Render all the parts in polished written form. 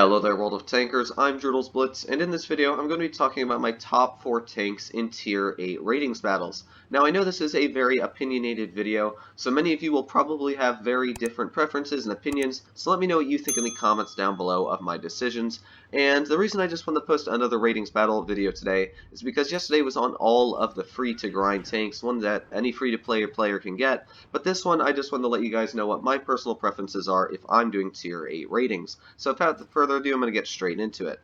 Hello there, world of tankers. I'm Blitz, and in this video I'm going to be talking about my top 4 tanks in Tier 8 ratings battles. Now I know this is a very opinionated video, so many of you will probably have very different preferences and opinions, so let me know what you think in the comments down below of my decisions. And the reason I just want to post another ratings battle video today is because yesterday was on all of the free-to-grind tanks, one that any free-to-play player can get, but this one I just wanted to let you guys know what my personal preferences are if I'm doing Tier 8 ratings. So without further ado, I'm going to get straight into it.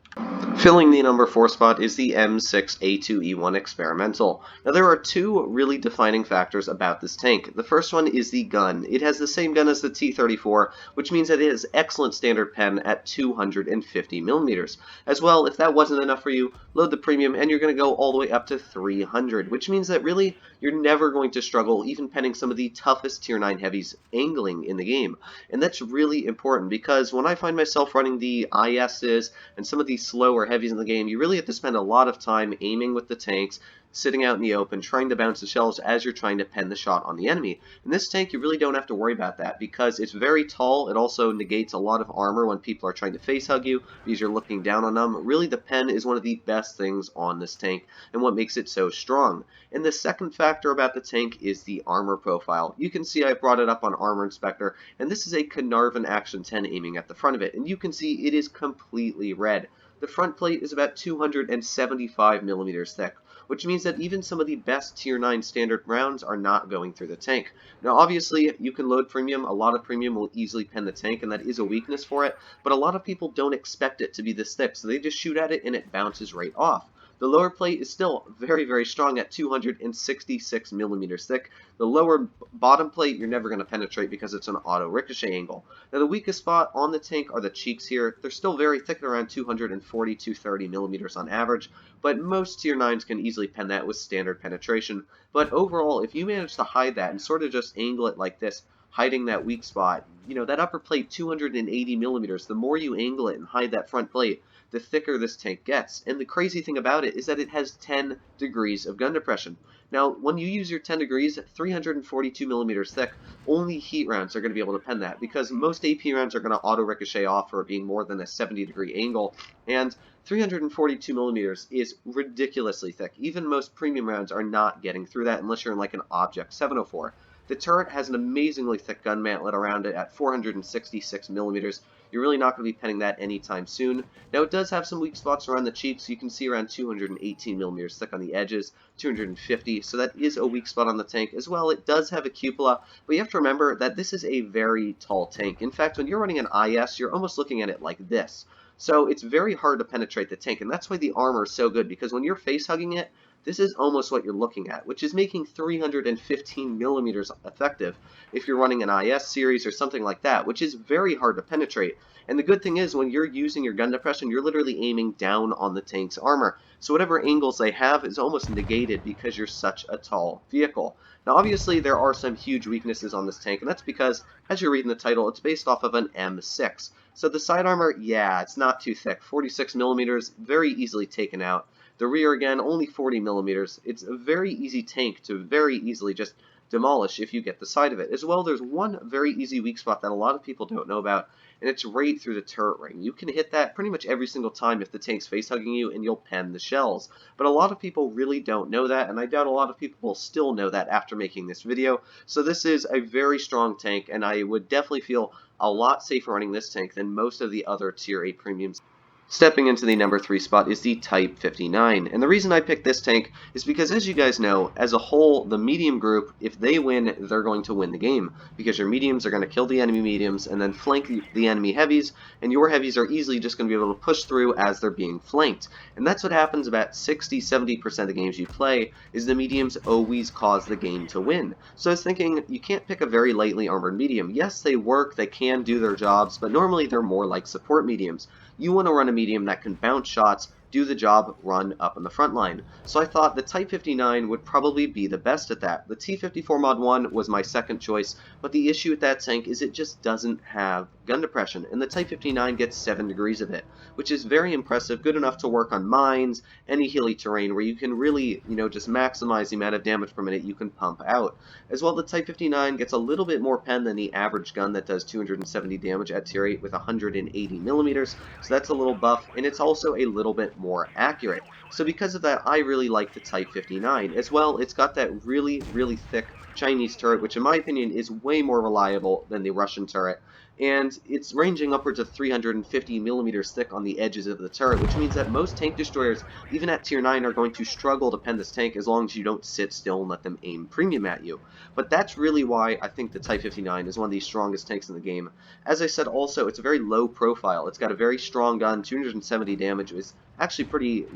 Filling the number 4 spot is the M6A2E1 Experimental. Now there are two really defining factors about this tank. The first one is the gun. It has the same gun as the T-34, which means that it has excellent standard pen at 250mm. As well, if that wasn't enough for you, load the premium and you're going to go all the way up to 300, which means that really you're never going to struggle even penning some of the toughest Tier 9 heavies angling in the game. And that's really important because when I find myself running the ISs and some of these slower heavies in the game, you really have to spend a lot of time aiming with the tanks, sitting out in the open, trying to bounce the shells as you're trying to pen the shot on the enemy. In this tank, you really don't have to worry about that because it's very tall. It also negates a lot of armor when people are trying to face hug you because you're looking down on them. Really, the pen is one of the best things on this tank and what makes it so strong. And the second factor about the tank is the armor profile. You can see I brought it up on Armor Inspector, and this is a Carnarvon Action 10 aiming at the front of it, and you can see it is completely red. The front plate is about 275mm thick, which means that even some of the best Tier 9 standard rounds are not going through the tank. Now obviously you can load premium, a lot of premium will easily pen the tank and that is a weakness for it, but a lot of people don't expect it to be this thick, so they just shoot at it and it bounces right off. The lower plate is still very, very strong at 266mm thick. The lower bottom plate you're never going to penetrate because it's an auto ricochet angle. Now the weakest spot on the tank are the cheeks here. They're still very thick at around 240-230mm on average, but most Tier 9s can easily pen that with standard penetration. But overall, if you manage to hide that and sort of just angle it like this, hiding that weak spot, you know, that upper plate 280mm, the more you angle it and hide that front plate, the thicker this tank gets. And the crazy thing about it is that it has 10 degrees of gun depression. Now, when you use your 10 degrees, 342mm thick, only heat rounds are going to be able to pen that, because most AP rounds are going to auto-ricochet off for being more than a 70-degree angle, and 342mm is ridiculously thick. Even most premium rounds are not getting through that unless you're in like an Object 704. The turret has an amazingly thick gun mantlet around it at 466mm. You're really not going to be penning that anytime soon. Now it does have some weak spots around the cheeks. You can see around 218mm thick on the edges, 250, so that is a weak spot on the tank as well. It does have a cupola, but you have to remember that this is a very tall tank. In fact, when you're running an IS, you're almost looking at it like this. So it's very hard to penetrate the tank, and that's why the armor is so good, because when you're face hugging it, this is almost what you're looking at, which is making 315mm effective if you're running an IS series or something like that, which is very hard to penetrate. And the good thing is, when you're using your gun depression, you're literally aiming down on the tank's armor. So whatever angles they have is almost negated because you're such a tall vehicle. Now obviously there are some huge weaknesses on this tank, and that's because, as you read in the title, it's based off of an M6. So the side armor, yeah, it's not too thick, 46mm, very easily taken out. The rear, again, only 40mm. It's a very easy tank to very easily just demolish if you get the side of it. As well, there's one very easy weak spot that a lot of people don't know about, and it's right through the turret ring. You can hit that pretty much every single time if the tank's face-hugging you, and you'll pen the shells. But a lot of people really don't know that, and I doubt a lot of people will still know that after making this video. So this is a very strong tank, and I would definitely feel a lot safer running this tank than most of the other Tier 8 premiums. Stepping into the number 3 spot is the Type 59, and the reason I picked this tank is because, as you guys know, as a whole, the medium group, if they win, they're going to win the game, because your mediums are going to kill the enemy mediums and then flank the enemy heavies, and your heavies are easily just going to be able to push through as they're being flanked. And that's what happens about 60-70% of the games you play, is the mediums always cause the game to win. So I was thinking, you can't pick a very lightly armored medium. Yes, they work, they can do their jobs, but normally they're more like support mediums. You want to run a medium that can bounce shots, do the job, run up on the front line. So I thought the Type 59 would probably be the best at that. The T-54 Mod 1 was my second choice, but the issue with that tank is it just doesn't have gun depression, and the Type 59 gets 7 degrees of it, which is very impressive, good enough to work on mines, any hilly terrain where you can really, just maximize the amount of damage per minute you can pump out. As well, the Type 59 gets a little bit more pen than the average gun that does 270 damage at tier 8 with 180 millimeters, so that's a little buff, and it's also a little bit more accurate. So because of that, I really like the Type 59. As well, it's got that really, really thick Chinese turret, which in my opinion is way more reliable than the Russian turret, and it's ranging upwards of 350 millimeters thick on the edges of the turret, which means that most tank destroyers, even at tier 9, are going to struggle to pen this tank as long as you don't sit still and let them aim premium at you. But that's really why I think the Type 59 is one of the strongest tanks in the game. As I said also, it's a very low profile. It's got a very strong gun, 270 damage, is actually pretty,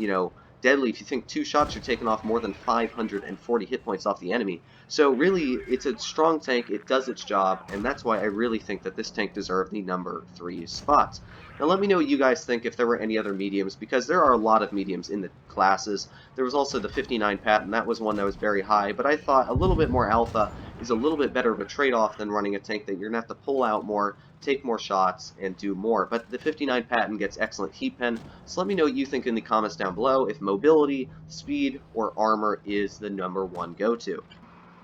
deadly. If you think 2 shots, you're taking off more than 540 hit points off the enemy. So really, it's a strong tank, it does its job, and that's why I really think that this tank deserved the number 3 spot. Now let me know what you guys think if there were any other mediums, because there are a lot of mediums in the classes. There was also the 59 patent, that was one that was very high, but I thought a little bit more alpha is a little bit better of a trade-off than running a tank that you're going to have to pull out more, take more shots, and do more. But the 59 patent gets excellent heat pen, so let me know what you think in the comments down below if mobility, speed, or armor is the number 1 go-to.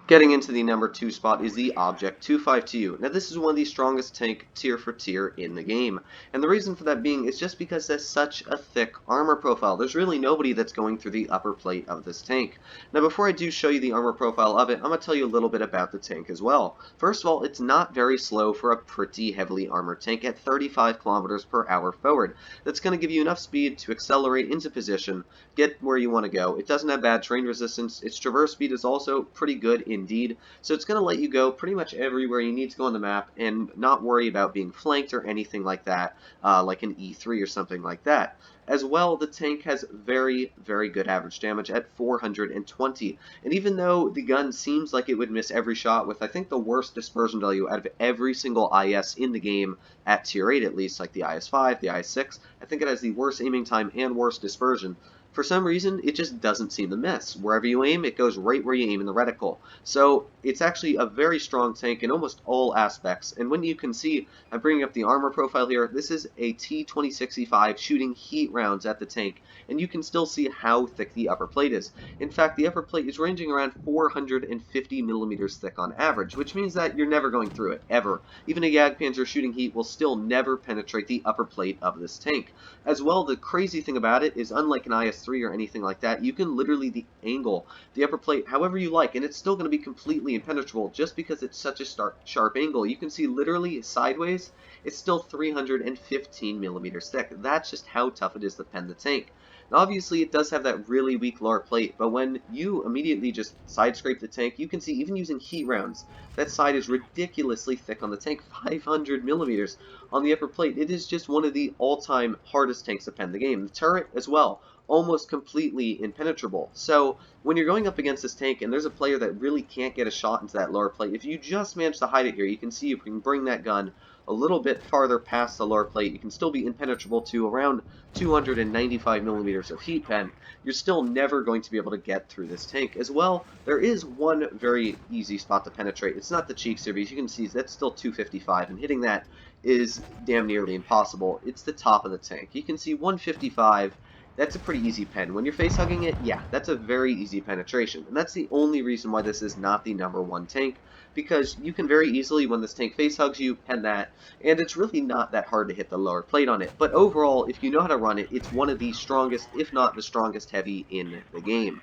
Getting into the number 2 spot is the Object 252. Now this is one of the strongest tank tier for tier in the game, and the reason for that being is just because it has such a thick armor profile. There's really nobody that's going through the upper plate of this tank. Now before I do show you the armor profile of it, I'm going to tell you a little bit about the tank as well. First of all, it's not very slow for a pretty heavily armored tank at 35 kilometers per hour forward. That's going to give you enough speed to accelerate into position, get where you want to go. It doesn't have bad terrain resistance. Its traverse speed is also pretty good indeed, so it's going to let you go pretty much everywhere you need to go on the map and not worry about being flanked or anything like that, like an E3 or something like that. As well, the tank has very, very good average damage at 420, and even though the gun seems like it would miss every shot with, I think, the worst dispersion value out of every single IS in the game, at tier 8 at least, like the IS-5, the IS-6, I think it has the worst aiming time and worst dispersion. For some reason, it just doesn't seem to miss. Wherever you aim, it goes right where you aim in the reticle. So it's actually a very strong tank in almost all aspects. And when you can see, I'm bringing up the armor profile here, this is a T-2065 shooting heat rounds at the tank. And you can still see how thick the upper plate is. In fact, the upper plate is ranging around 450 millimeters thick on average, which means that you're never going through it, ever. Even a Jagdpanzer shooting heat will still never penetrate the upper plate of this tank. As well, the crazy thing about it is, unlike an IS-3 or anything like that, you can literally angle the upper plate however you like, and it's still going to be completely impenetrable just because it's such a sharp angle. You can see literally sideways, it's still 315 millimeters thick. That's just how tough it is to pen the tank. Now, obviously, it does have that really weak lower plate, but when you immediately just side scrape the tank, you can see even using heat rounds, that side is ridiculously thick on the tank, 500 millimeters on the upper plate. It is just one of the all-time hardest tanks to pen the game. The turret as well, almost completely impenetrable. So when you're going up against this tank and there's a player that really can't get a shot into that lower plate, if you just manage to hide it here, you can see you can bring that gun a little bit farther past the lower plate. You can still be impenetrable to around 295 millimeters of heat pen. You're still never going to be able to get through this tank. As well, there is one very easy spot to penetrate. It's not the cheeks here, because you can see that's still 255, and hitting that is damn nearly impossible. It's the top of the tank. You can see 155. That's a pretty easy pen. When you're face hugging it, yeah, that's a very easy penetration. And that's the only reason why this is not the number 1 tank, because you can very easily, when this tank face hugs you, pen that, and it's really not that hard to hit the lower plate on it. But overall, if you know how to run it, it's one of the strongest, if not the strongest heavy in the game.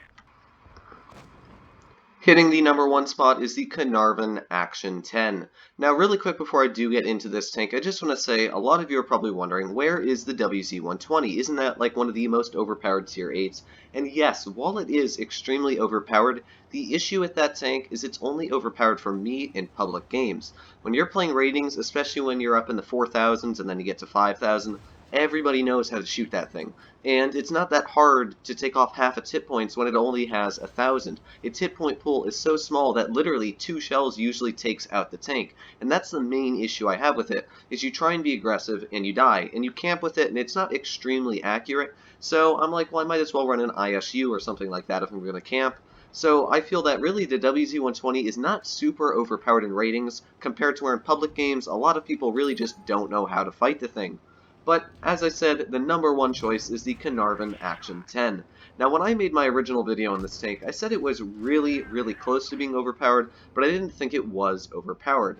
Hitting the number 1 spot is the Centurion Action 10. Now, really quick before I do get into this tank, I just want to say, a lot of you are probably wondering, where is the WZ-120? Isn't that like one of the most overpowered tier 8s? And yes, while it is extremely overpowered, the issue with that tank is it's only overpowered for me in public games. When you're playing ratings, especially when you're up in the 4,000s and then you get to 5,000, Everybody knows how to shoot that thing, and it's not that hard to take off half its hit points when it only has 1,000. Its hit point pool is so small that literally 2 shells usually takes out the tank, and that's the main issue I have with it, is you try and be aggressive and you die, and you camp with it and it's not extremely accurate, so I'm like, well, I might as well run an ISU or something like that if I'm going to camp. So I feel that really the WZ-120 is not super overpowered in ratings compared to where in public games a lot of people really just don't know how to fight the thing. But, as I said, the number one choice is the Caernarvon Action 10. Now, when I made my original video on this tank, I said it was really, really close to being overpowered, but I didn't think it was overpowered.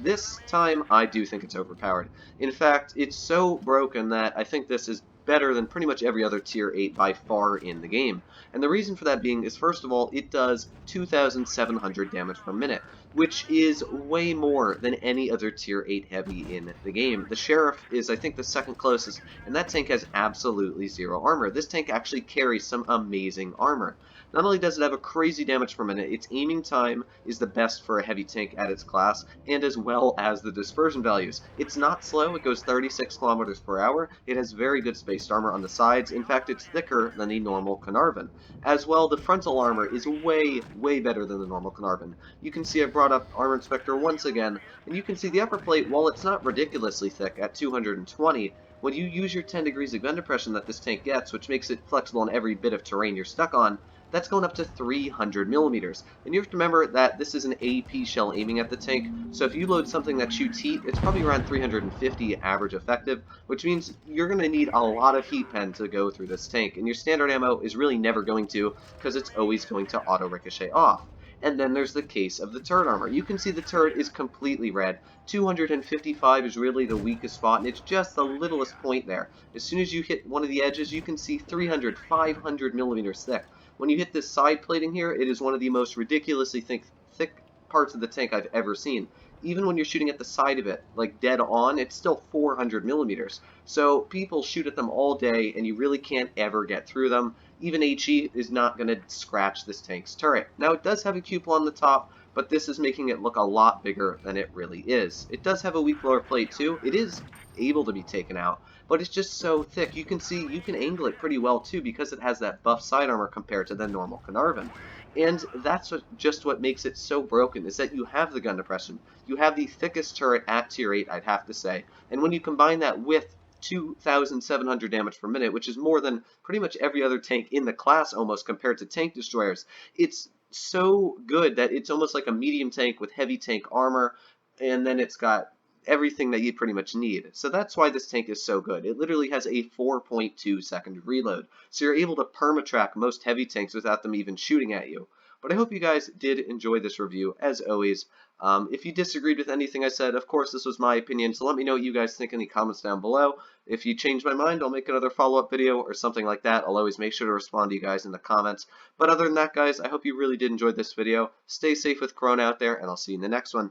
This time, I do think it's overpowered. In fact, it's so broken that I think this is better than pretty much every other Tier 8 by far in the game. And the reason for that being is, first of all, it does 2,700 damage per minute, which is way more than any other Tier 8 heavy in the game. The Sheriff is, I think, the second closest, and that tank has absolutely zero armor. This tank actually carries some amazing armor. Not only does it have a crazy damage per minute, its aiming time is the best for a heavy tank at its class, and as well as the dispersion values. It's not slow, it goes 36 kilometers per hour, it has very good spaced armor on the sides, in fact it's thicker than the normal Caernarvon. As well, the frontal armor is way, way better than the normal Caernarvon. You can see I brought up Armor Inspector once again, and you can see the upper plate, while it's not ridiculously thick at 220, when you use your 10 degrees of gun depression that this tank gets, which makes it flexible on every bit of terrain you're stuck on, that's going up to 300 millimeters. And you have to remember that this is an AP shell aiming at the tank, so if you load something that shoots heat, it's probably around 350 average effective, which means you're going to need a lot of heat pen to go through this tank, and your standard ammo is really never going to, because it's always going to auto-ricochet off. And then there's the case of the turret armor. You can see the turret is completely red. 255 is really the weakest spot, and it's just the littlest point there. As soon as you hit one of the edges, you can see 300, 500 millimeters thick. When you hit this side plating here, it is one of the most ridiculously thick parts of the tank I've ever seen. Even when you're shooting at the side of it, like dead on, it's still 400 millimeters. So people shoot at them all day, and you really can't ever get through them. Even HE is not going to scratch this tank's turret. Now, it does have a cupola on the top, but this is making it look a lot bigger than it really is. It does have a weak lower plate, too. It is able to be taken out, but it's just so thick. You can see, you can angle it pretty well, too, because it has that buff side armor compared to the normal Caernarvon. And that's just what makes it so broken, is that you have the gun depression. You have the thickest turret at Tier 8, I'd have to say. And when you combine that with 2,700 damage per minute, which is more than pretty much every other tank in the class almost compared to tank destroyers, it's so good that it's almost like a medium tank with heavy tank armor, and then it's got everything that you pretty much need. So that's why this tank is so good. It literally has a 4.2 second reload, so you're able to permatrack most heavy tanks without them even shooting at you. But I hope you guys did enjoy this review, as always. If you disagreed with anything I said, of course, this was my opinion, so let me know what you guys think in the comments down below. If you change my mind, I'll make another follow-up video or something like that. I'll always make sure to respond to you guys in the comments. But other than that, guys, I hope you really did enjoy this video. Stay safe with Corona out there, and I'll see you in the next one.